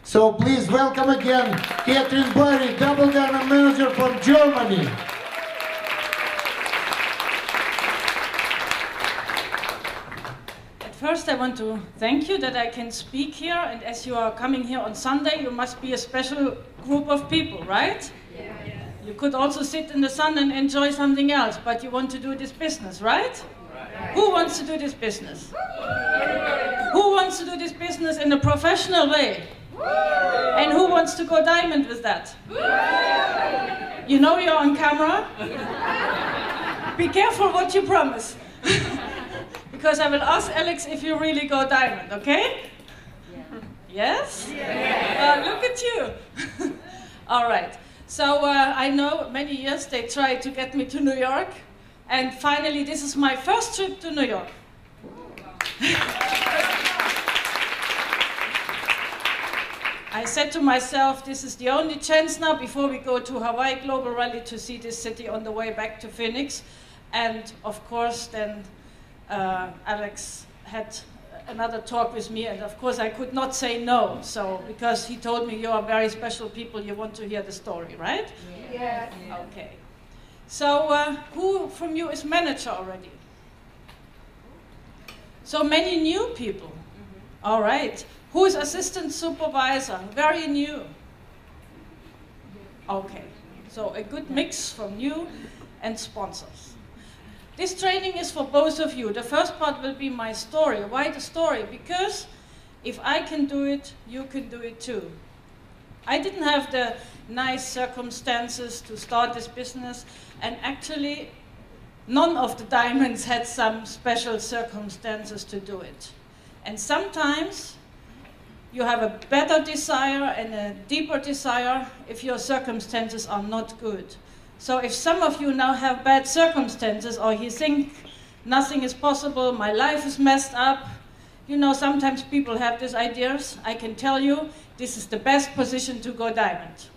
So please welcome again Katrin Bajri, double diamond manager from Germany. First, I want to thank you that I can speak here, and as you are coming here on Sunday, you must be a special group of people, right? Yeah. You could also sit in the sun and enjoy something else, but you want to do this business, right? Who wants to do this business? Who wants to do this business in a professional way? And who wants to go diamond with that? You know you're on camera? Be careful what you promise. Because I will ask Alex if you really go diamond, okay? Yeah. Yes? Yeah. Look at you. All right. So I know many years they tried to get me to New York, and finally this is my first trip to New York. I said to myself, this is the only chance now before we go to Hawaii Global Rally to see this city on the way back to Phoenix. And of course then Alex had another talk with me, and of course I could not say no, so because he told me you are very special people, you want to hear the story, right? Yeah. Okay. So who from you is manager already? So many new people. All right. Who is assistant supervisor? Very new. Okay. So a good mix from new and sponsors. This training is for both of you. The first part will be my story. Why the story? Because if I can do it, you can do it too. I didn't have the nice circumstances to start this business, and actually none of the diamonds had some special circumstances to do it. And sometimes you have a better desire and a deeper desire if your circumstances are not good. So if some of you now have bad circumstances, or you think nothing is possible, my life is messed up, you know, sometimes people have these ideas, I can tell you, this is the best position to go diamond.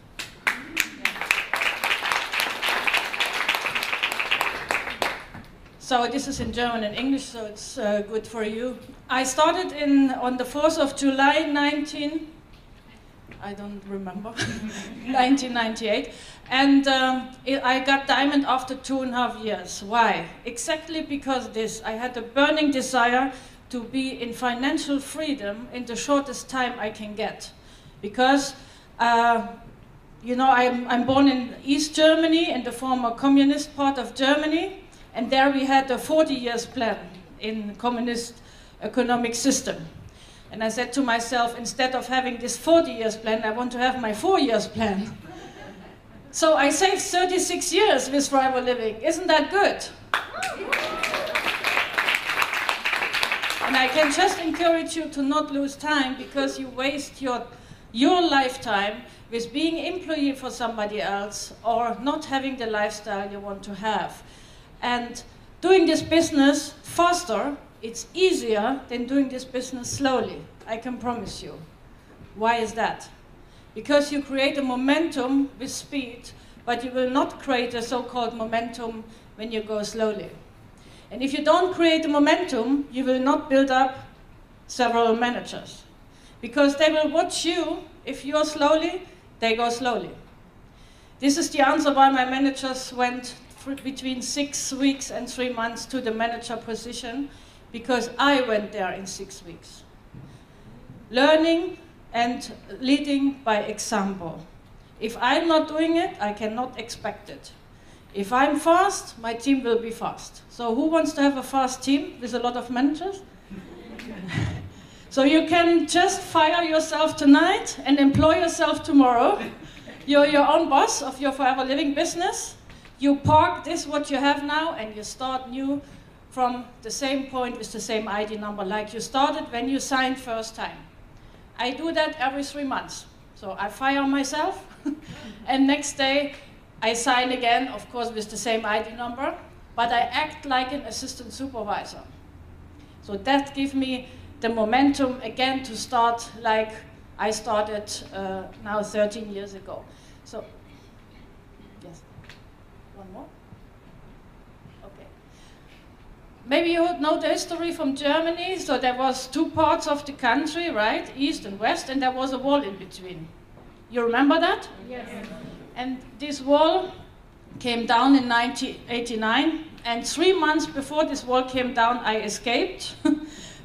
So this is in German and English, so it's good for you. I started on the 4th of July, 1998, and I got diamond after 2.5 years. Why? Exactly because I had a burning desire to be in financial freedom in the shortest time I can get. Because, you know, I'm born in East Germany, in the former communist part of Germany, and there we had a 40 years plan in communist economic system. And I said to myself, instead of having this 40 years plan, I want to have my 4 years plan. So I saved 36 years with Rival Living. Isn't that good? And I can just encourage you to not lose time, because you waste your lifetime with being employee for somebody else or not having the lifestyle you want to have. And doing this business faster, it's easier than doing this business slowly, I can promise you. Why is that? Because you create a momentum with speed, but you will not create a so-called momentum when you go slowly. And if you don't create a momentum, you will not build up several managers. Because they will watch you. If you're slowly, they go slowly. This is the answer why my managers went between 6 weeks and 3 months to the manager position, because I went there in 6 weeks. Learning and leading by example. If I'm not doing it, I cannot expect it. If I'm fast, my team will be fast. So who wants to have a fast team with a lot of managers? So you can just fire yourself tonight and employ yourself tomorrow. You're your own boss of your Forever Living business. You park this, what you have now, and you start new from the same point with the same ID number like you started when you signed first time. I do that every 3 months. So I fire myself, and next day I sign again, of course with the same ID number, but I act like an assistant supervisor. So that gives me the momentum again to start like I started now 13 years ago. So, yes, one more? Okay. maybe you know the history from Germany. So there was two parts of the country, right? East and west, and there was a wall in between. You remember that? Yes. And this wall came down in 1989, and 3 months before this wall came down, I escaped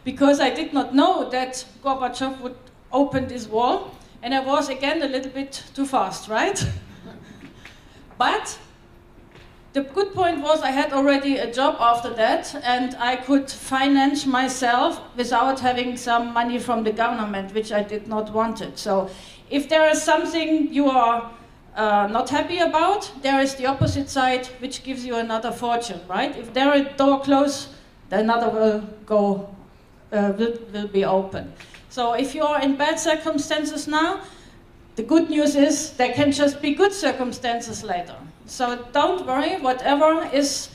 because I did not know that Gorbachev would open this wall, and I was again a little bit too fast, right? But the good point was I had already a job after that, and I could finance myself without having some money from the government, which I did not want it. So if there is something you are not happy about, there is the opposite side, which gives you another fortune, right? If there is a door closed, another will be open. So if you are in bad circumstances now, the good news is there can just be good circumstances later. So don't worry, whatever is,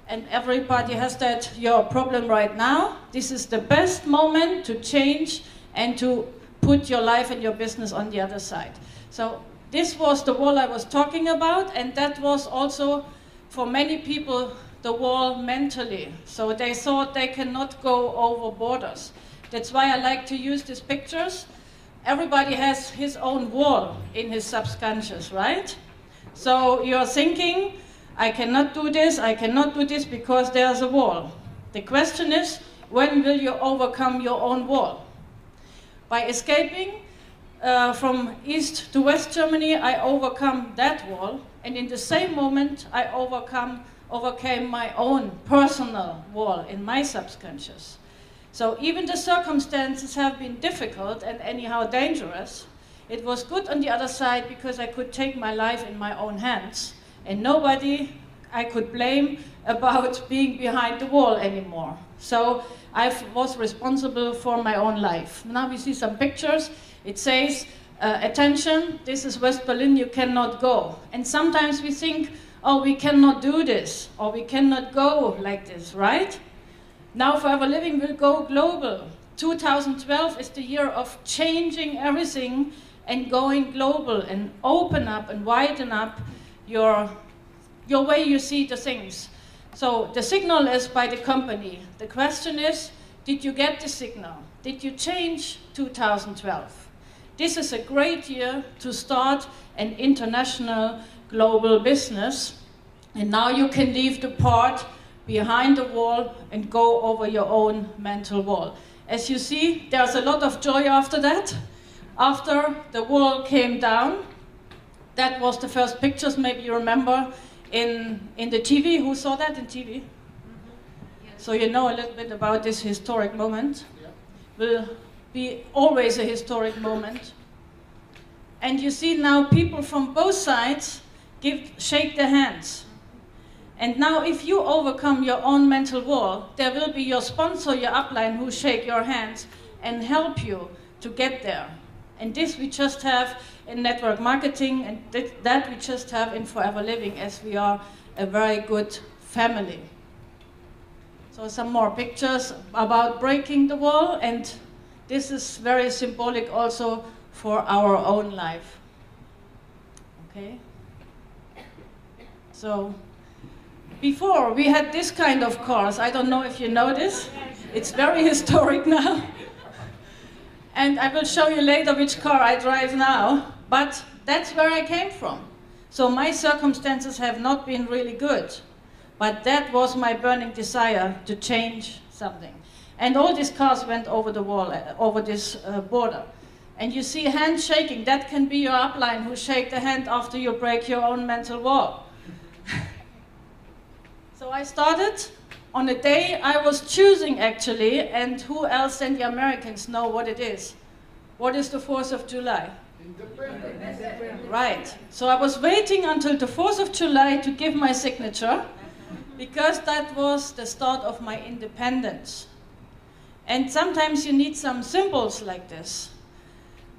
and everybody has that, your problem right now, this is the best moment to change and to put your life and your business on the other side. So this was the wall I was talking about, and that was also, for many people, the wall mentally. So they thought they cannot go over borders. That's why I like to use these pictures. Everybody has his own wall in his subconscious, right? So you're thinking, I cannot do this because there's a wall. The question is, when will you overcome your own wall? By escaping from East to West Germany, I overcome that wall, and in the same moment, I overcame my own personal wall in my subconscious. So even the circumstances have been difficult and anyhow dangerous, it was good on the other side because I could take my life in my own hands, and nobody I could blame about being behind the wall anymore. So I was responsible for my own life. Now we see some pictures. It says, attention, this is West Berlin, you cannot go. And sometimes we think, oh, we cannot do this, or we cannot go like this, right? Now Forever Living will go global. 2012 is the year of changing everything and going global and open up and widen up your way you see the things. So the signal is by the company. The question is, did you get the signal? Did you change 2012? This is a great year to start an international global business. And now you can leave the part behind the wall and go over your own mental wall. As you see, there's a lot of joy after that. After the wall came down, that was the first pictures, maybe you remember, in the TV. Who saw that in TV? Yes. So you know a little bit about this historic moment. Will be always a historic moment. And you see now people from both sides shake their hands. And now if you overcome your own mental wall, there will be your sponsor, your upline, who shake your hands and help you to get there. And this we just have in network marketing, and that we just have in Forever Living, as we are a very good family. So some more pictures about breaking the wall, and this is very symbolic also for our own life. Okay? So before we had this kind of cars. I don't know if you know this. It's very historic now. And I will show you later which car I drive now. But that's where I came from. So my circumstances have not been really good. But that was my burning desire to change something. And all these cars went over the wall, over this border. And you see hands shaking. That can be your upline who shake the hand after you break your own mental wall. So I started on a day I was choosing, actually, and who else than the Americans know what it is? What is the 4th of July? Independence. Right. So I was waiting until the 4th of July to give my signature, because that was the start of my independence. And sometimes you need some symbols like this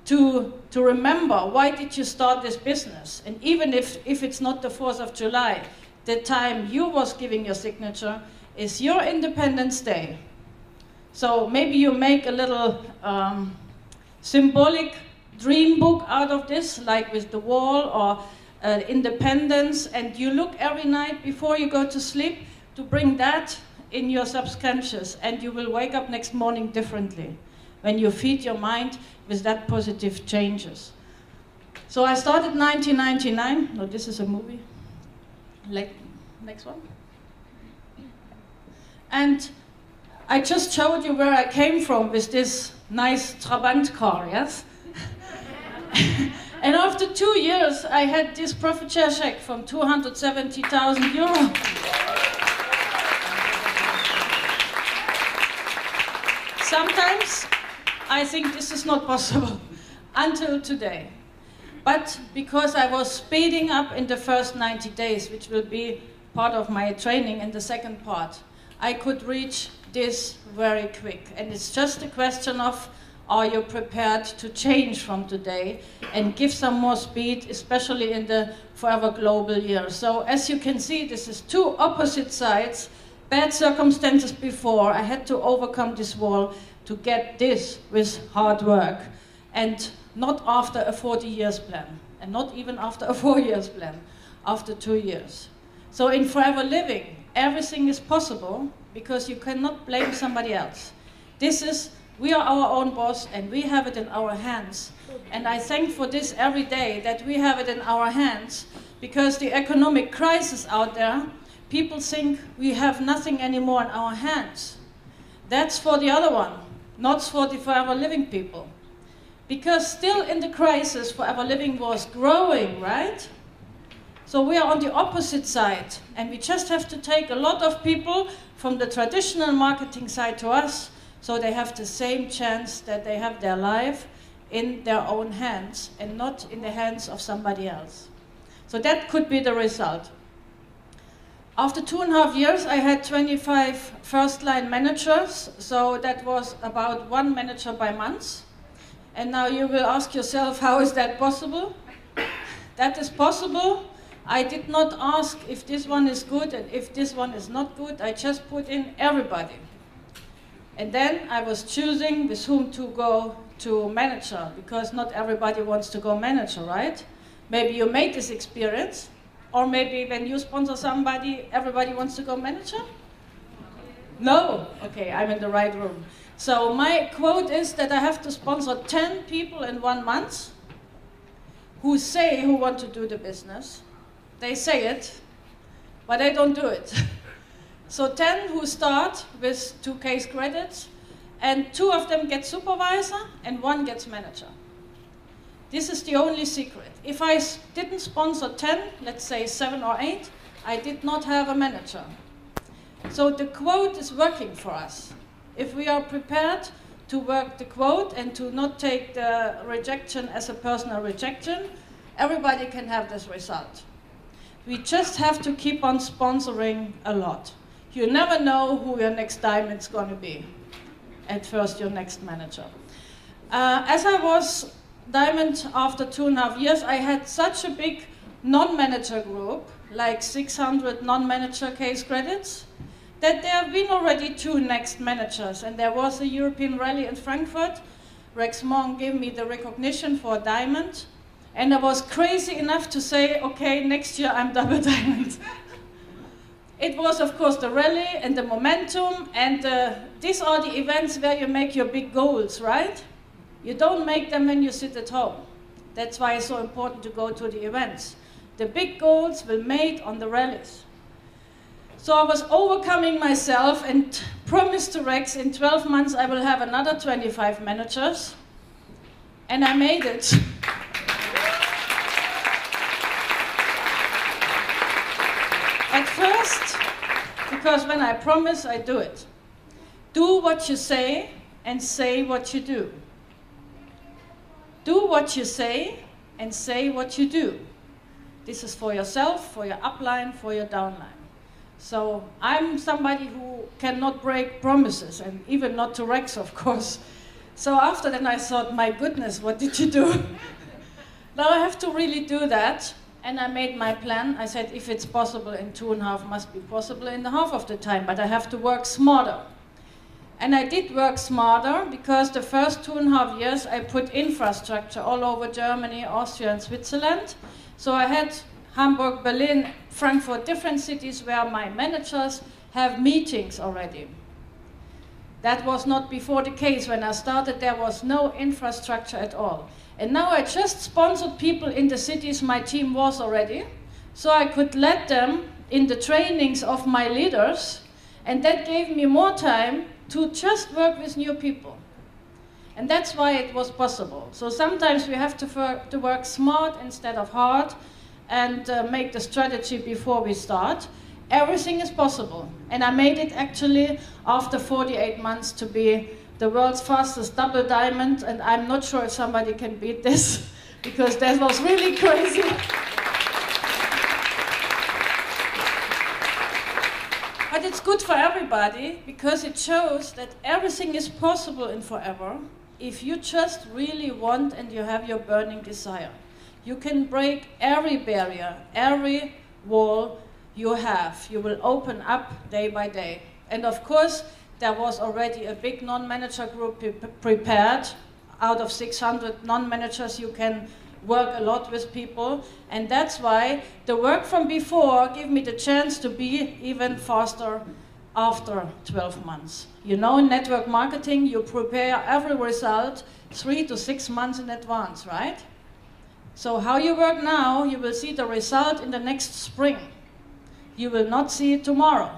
to remember, why did you start this business? And even if it's not the 4th of July, the time you was giving your signature is your Independence Day. So maybe you make a little symbolic dream book out of this, like with the wall or independence, and you look every night before you go to sleep to bring that in your subconscious, and you will wake up next morning differently when you feed your mind with that positive changes. So I started 1999. No, this is a movie. Next one. And I just showed you where I came from with this nice Trabant car, yes? And after 2 years, I had this profit share check from 270,000 euro. Sometimes I think this is not possible until today. But because I was speeding up in the first 90 days, which will be part of my training in the second part, I could reach this very quick. And it's just a question of, are you prepared to change from today and give some more speed, especially in the forever global year. So as you can see, this is two opposite sides, bad circumstances before. I had to overcome this wall to get this with hard work. And not after a 40 years plan, and not even after a 4 years plan, after 2 years. So in Forever Living, everything is possible because you cannot blame somebody else. We are our own boss and we have it in our hands. And I thank for this every day that we have it in our hands, because the economic crisis out there, people think we have nothing anymore in our hands. That's for the other one, not for the Forever Living people. Because still in the crisis, Forever Living was growing, right? So we are on the opposite side, and we just have to take a lot of people from the traditional marketing side to us, so they have the same chance that they have their life in their own hands and not in the hands of somebody else. So that could be the result. After 2.5 years, I had 25 first-line managers, so that was about 1 manager by month. And now you will ask yourself, how is that possible? That is possible. I did not ask if this one is good and if this one is not good. I just put in everybody. And then I was choosing with whom to go to manager, because not everybody wants to go manager, right? Maybe you made this experience, or maybe when you sponsor somebody, everybody wants to go manager? No? Okay, I'm in the right room. So my quote is that I have to sponsor 10 people in 1 month who say who want to do the business. They say it, but they don't do it. So 10 who start with 2 case credits, and 2 of them get supervisor and 1 gets manager. This is the only secret. If I didn't sponsor 10, let's say 7 or 8, I did not have a manager. So the quote is working for us. If we are prepared to work the quote and to not take the rejection as a personal rejection, everybody can have this result. We just have to keep on sponsoring a lot. You never know who your next diamond is going to be. At first, your next manager. As I was diamond after 2.5 years, I had such a big non-manager group, like 600 non-manager case credits, that there have been already 2 next managers. And there was a European rally in Frankfurt. Rex Mon gave me the recognition for a diamond. And I was crazy enough to say, okay, next year I'm double diamond. It was, of course, the rally and the momentum, and these are the events where you make your big goals, right? You don't make them when you sit at home. That's why it's so important to go to the events. The big goals will be made on the rallies. So I was overcoming myself and promised to Rex in 12 months I will have another 25 managers. And I made it. At first, because when I promise, I do it. Do what you say and say what you do. Do what you say and say what you do. This is for yourself, for your upline, for your downline. So I'm somebody who cannot break promises, and even not to Rex, of course. So after that I thought, my goodness, what did you do? Now I have to really do that. And I made my plan. I said, if it's possible in 2.5, must be possible in the half of the time, but I have to work smarter. And I did work smarter, because the first 2.5 years I put infrastructure all over Germany, Austria and Switzerland. So I had Hamburg, Berlin, Frankfurt, different cities where my managers have meetings already. That was not before the case. When I started, there was no infrastructure at all. And now I just sponsored people in the cities my team was already, so I could let them in the trainings of my leaders, and that gave me more time to just work with new people. And that's why it was possible. So sometimes we have to work smart instead of hard, and make the strategy before we start. Everything is possible. And I made it actually after 48 months to be the world's fastest double diamond, and I'm not sure if somebody can beat this, because that was really crazy. But it's good for everybody, because it shows that everything is possible in Forever if you just really want and you have your burning desire. You can break every barrier, every wall you have. You will open up day by day. And of course, there was already a big non-manager group prepared. Out of 600 non-managers, you can work a lot with people. And that's why the work from before gave me the chance to be even faster after 12 months. You know, in network marketing, you prepare every result 3 to 6 months in advance, right? So how you work now, you will see the result in the next spring. You will not see it tomorrow.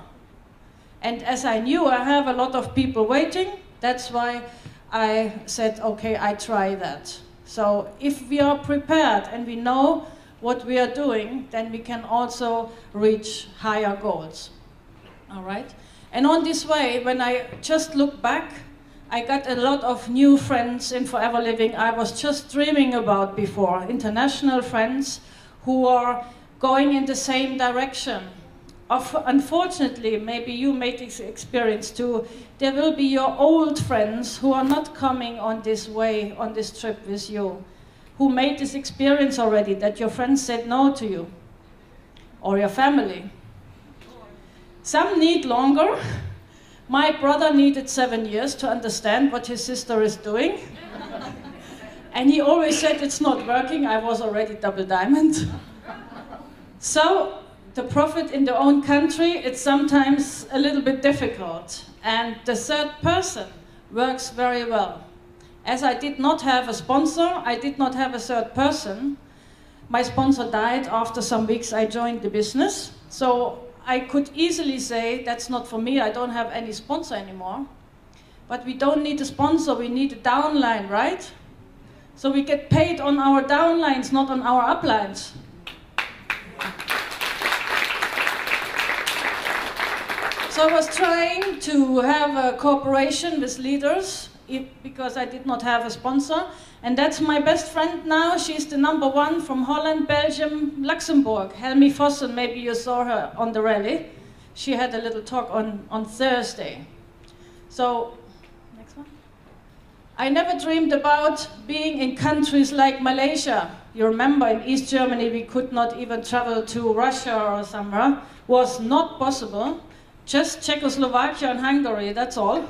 And as I knew I have a lot of people waiting, that's why I said, okay, I try that. So if we are prepared and we know what we are doing, then we can also reach higher goals. All right? And on this way, when I just look back, I got a lot of new friends in Forever Living I was just dreaming about before. International friends who are going in the same direction. Unfortunately, maybe you made this experience too, there will be your old friends who are not coming on this way, on this trip with you, who made this experience already, that your friends said no to you, or your family. Some need longer. My brother needed 7 years to understand what his sister is doing. And he always said, it's not working, I was already double diamond. So, the profit in their own country, it's sometimes a little bit difficult. And the third person works very well. As I did not have a sponsor, I did not have a third person. My sponsor died after some weeks I joined the business. So I could easily say, that's not for me, I don't have any sponsor anymore. But we don't need a sponsor, we need a downline, right? So we get paid on our downlines, not on our uplines. So I was trying to have a cooperation with leaders because I did not have a sponsor. And that's my best friend now. She's the #1 from Holland, Belgium, Luxembourg. Helmi Vossen, maybe you saw her on the rally. She had a little talk on Thursday. So, next one. I never dreamed about being in countries like Malaysia. You remember in East Germany we could not even travel to Russia or somewhere. Was not possible. Just Czechoslovakia and Hungary, that's all.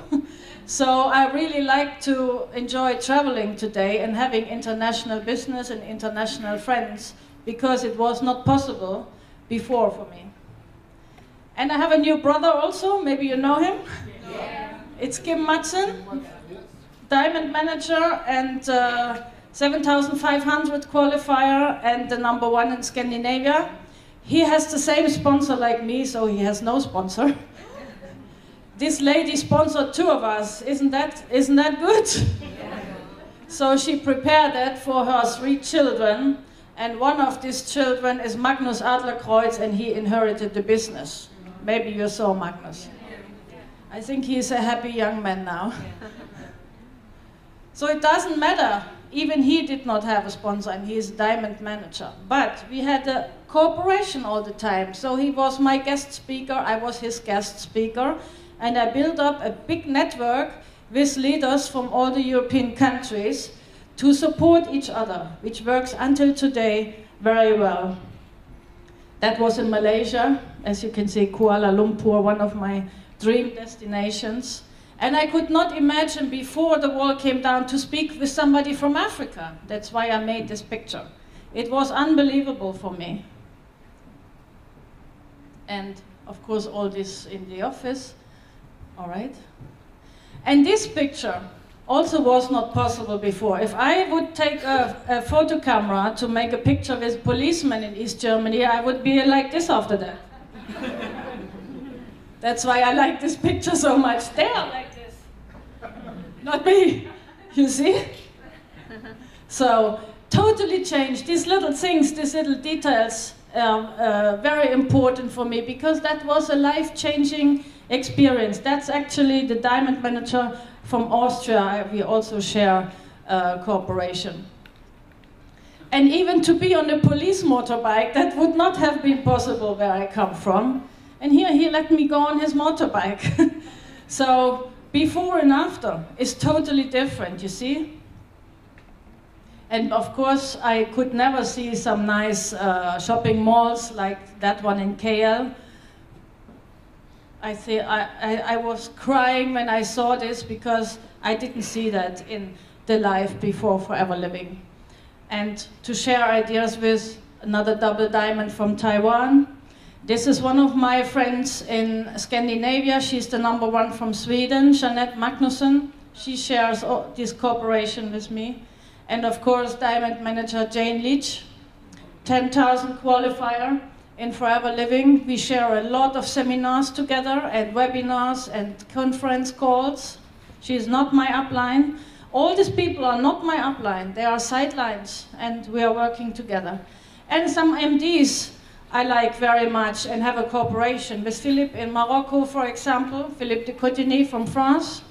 So I really like to enjoy traveling today and having international business and international friends, because it was not possible before for me. And I have a new brother also, maybe you know him. Yeah. It's Kim Madsen, diamond manager and 7,500 qualifier and the #1 in Scandinavia. He has the same sponsor like me, so he has no sponsor. This lady sponsored 2 of us. Isn't that good? Yeah. So she prepared that for her 3 children, and one of these children is Magnus Adlerkreuz, and he inherited the business. Maybe you saw Magnus. I think he's a happy young man now. So it doesn't matter. Even he did not have a sponsor, and he is a diamond manager. But we had a cooperation all the time. So he was my guest speaker, I was his guest speaker, and I built up a big network with leaders from all the European countries to support each other, which works until today very well. That was in Malaysia, as you can see, Kuala Lumpur, one of my dream destinations. And I could not imagine before the wall came down to speak with somebody from Africa. That's why I made this picture. It was unbelievable for me. And Of course, all this in the office. All right. And this picture also was not possible before. If I would take a photo camera to make a picture with policemen in East Germany, I would be like this after that. That's why I like this picture so much. They are like this. Not me. You see? So, totally changed. These little things, these little details are very important for me because that was a life-changing experience. That's actually the diamond manager from Austria. We also share cooperation. And even to be on a police motorbike, that would not have been possible where I come from. And here he let me go on his motorbike. So before and after is totally different, you see? And of course, I could never see some nice shopping malls like that one in KL. I was crying when I saw this because I didn't see that in the life before Forever Living. And to share ideas with another double diamond from Taiwan. This is one of my friends in Scandinavia. She's the #1 from Sweden, Jeanette Magnusson. She shares this cooperation with me. And of course, diamond manager Jane Leach, 10,000 qualifier in Forever Living. We share a lot of seminars together and webinars and conference calls. She is not my upline. All these people are not my upline. They are sidelines, and we are working together. And some MDs I like very much and have a cooperation with Philippe in Morocco, for example, Philippe de Cotigny from France.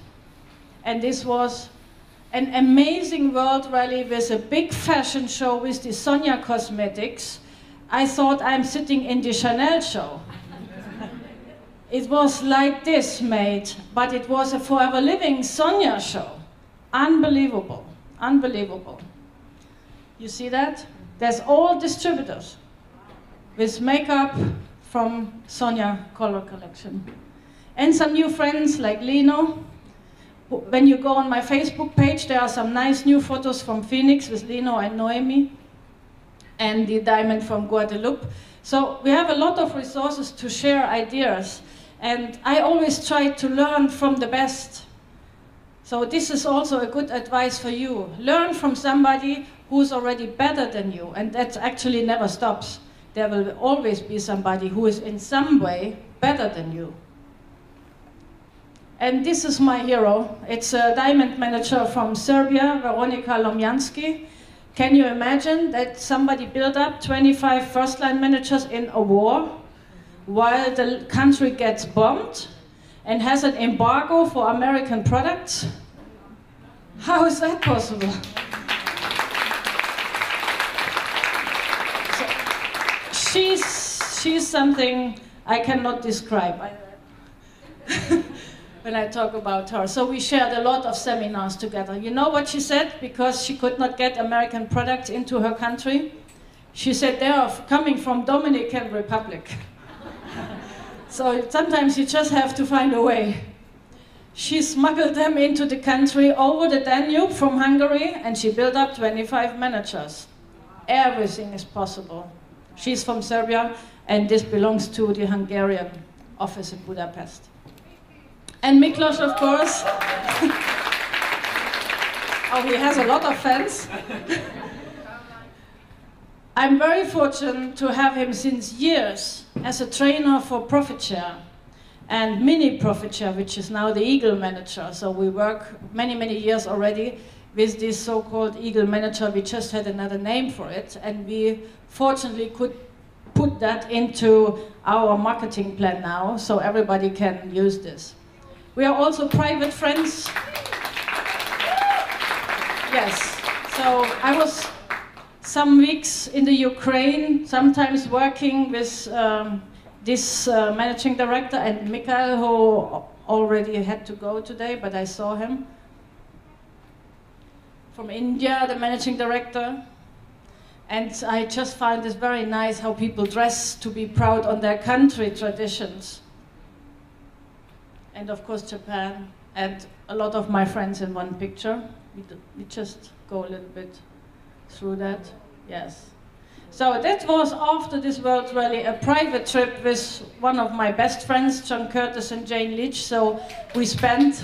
And this was an amazing world rally with a big fashion show with the Sonia Cosmetics. I thought I'm sitting in the Chanel show. It was like this made, but it was a Forever Living Sonia show. Unbelievable, unbelievable. You see that? There's all distributors with makeup from Sonia Color Collection. And some new friends like Lino. When you go on my Facebook page, there are some nice new photos from Phoenix with Lino and Noemi, and the diamond from Guadeloupe. So we have a lot of resources to share ideas, and I always try to learn from the best. So this is also a good advice for you. Learn from somebody who's already better than you, and that actually never stops. There will always be somebody who is in some way better than you. And this is my hero. It's a diamond manager from Serbia, Veronika Lomjanski. Can you imagine that somebody built up 25 first-line managers in a war while the country gets bombed and has an embargo for American products? How is that possible? She's something I cannot describe when I talk about her. So we shared a lot of seminars together. You know what she said? Because she could not get American products into her country. She said they are coming from Dominican Republic. So sometimes you just have to find a way. She smuggled them into the country over the Danube from Hungary, and she built up 25 managers. Everything is possible. She's from Serbia, and this belongs to the Hungarian office in Budapest. And Miklos, of course. Oh, he has a lot of fans. I'm very fortunate to have him since years as a trainer for Profit Share and Mini Profit Share, which is now the Eagle Manager. So we work many, many years already with this so-called Eagle Manager. We just had another name for it, and we fortunately could put that into our marketing plan now, so everybody can use this. We are also private friends. Yes, so I was some weeks in the Ukraine, sometimes working with this managing director, and Mikhail, who already had to go today, but I saw him. From India, the managing director. And I just find this very nice how people dress to be proud on their country traditions. And of course Japan, and a lot of my friends in one picture. We just go a little bit through that, yes. So that was after this World Rally, a private trip with one of my best friends, John Curtis and Jane Leach. So we spent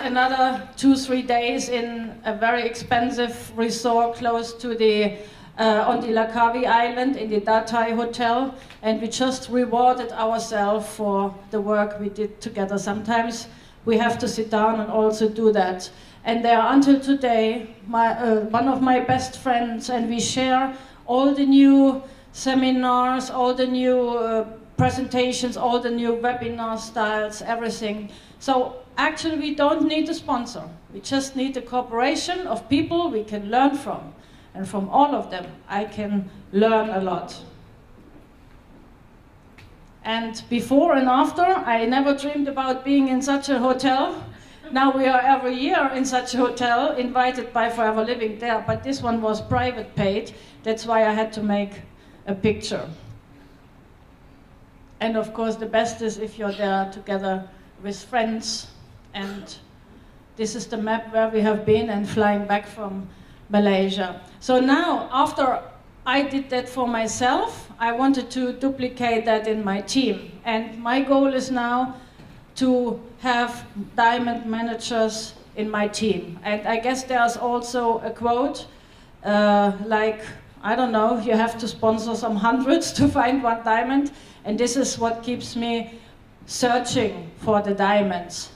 another 2-3 days in a very expensive resort close to the on the Lakavi Island in the Datai Hotel, and we just rewarded ourselves for the work we did together. Sometimes we have to sit down and also do that. And they are until today one of my best friends, and we share all the new seminars, all the new presentations, all the new webinar styles, everything. So actually we don't need a sponsor. We just need a cooperation of people we can learn from. And from all of them, I can learn a lot. And before and after, I never dreamed about being in such a hotel. Now we are every year in such a hotel, invited by Forever Living there, but this one was private paid. That's why I had to make a picture. And of course, the best is if you're there together with friends. And this is the map where we have been and flying back from Malaysia. So now, after I did that for myself, I wanted to duplicate that in my team. And my goal is now to have diamond managers in my team. And I guess there's also a quote, like, I don't know, you have to sponsor some hundreds to find one diamond. And this is what keeps me searching for the diamonds,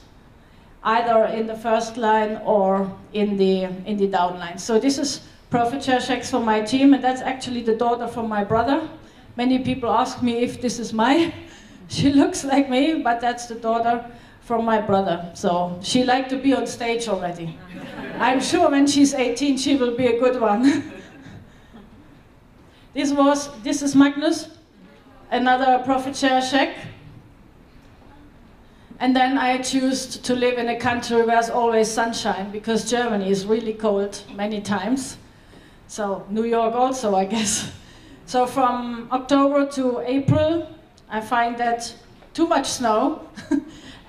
either in the first line or in the downline. So this is profit share checks for my team, and that's actually the daughter from my brother. Many people ask me if this is she looks like me, but that's the daughter from my brother. So she liked to be on stage already. I'm sure when she's 18, she will be a good one. This is Magnus, another profit share check. And then I choose to live in a country where there's always sunshine, because Germany is really cold many times. So New York also, I guess. So from October to April, I find that too much snow.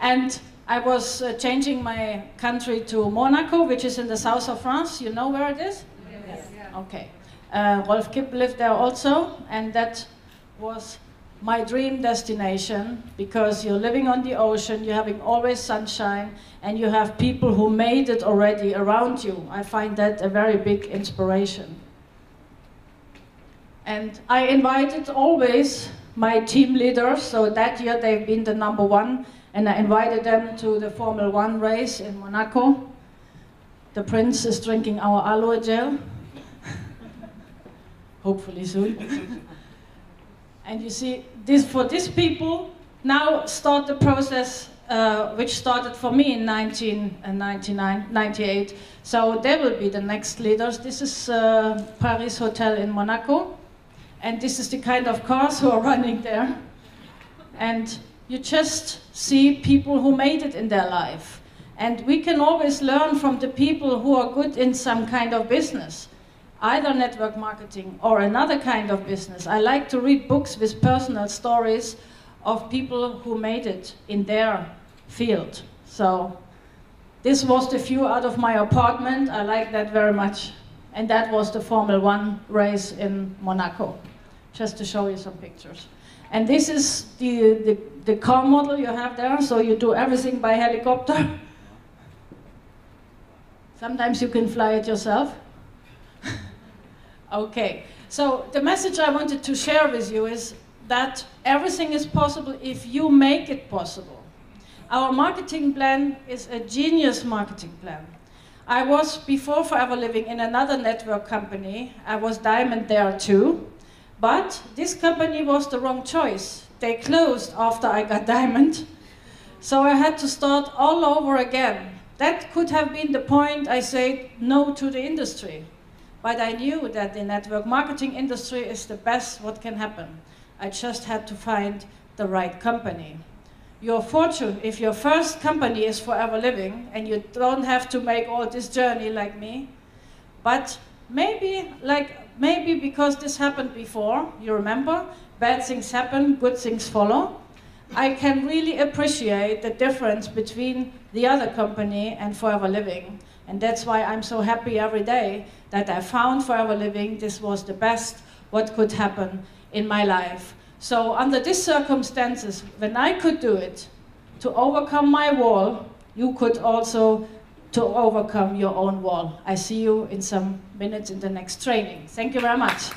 And I was changing my country to Monaco, which is in the south of France. You know where it is? Yes. Okay. Rolf Kipp lived there also, and that was my dream destination, because you're living on the ocean, you're having always sunshine, and you have people who made it already around you. I find that a very big inspiration. And I invited always my team leaders, so that year they've been the #1, and I invited them to the Formula 1 race in Monaco. The prince is drinking our aloe gel, hopefully soon. And you see, for these people, now start the process which started for me in 1998. So they will be the next leaders. This is Paris Hotel in Monaco. And this is the kind of cars who are running there. And you just see people who made it in their life. And we can always learn from the people who are good in some kind of business, either network marketing or another kind of business. I like to read books with personal stories of people who made it in their field. So this was the view out of my apartment. I like that very much. And that was the Formula 1 race in Monaco, just to show you some pictures. And this is the car model you have there, so you do everything by helicopter. Sometimes you can fly it yourself. Okay, so the message I wanted to share with you is that everything is possible if you make it possible. Our marketing plan is a genius marketing plan. I was, before Forever Living, in another network company. I was diamond there too, but this company was the wrong choice. They closed after I got diamond, so I had to start all over again. That could have been the point I said no to the industry. But I knew that the network marketing industry is the best what can happen. I just had to find the right company. Your fortune, if your first company is Forever Living, and you don't have to make all this journey like me, but maybe because this happened before, you remember, bad things happen, good things follow, I can really appreciate the difference between the other company and Forever Living. And that's why I'm so happy every day that I found Forever Living. This was the best what could happen in my life. So under these circumstances, when I could do it, to overcome my wall, you could also to overcome your own wall. I see you in some minutes in the next training. Thank you very much.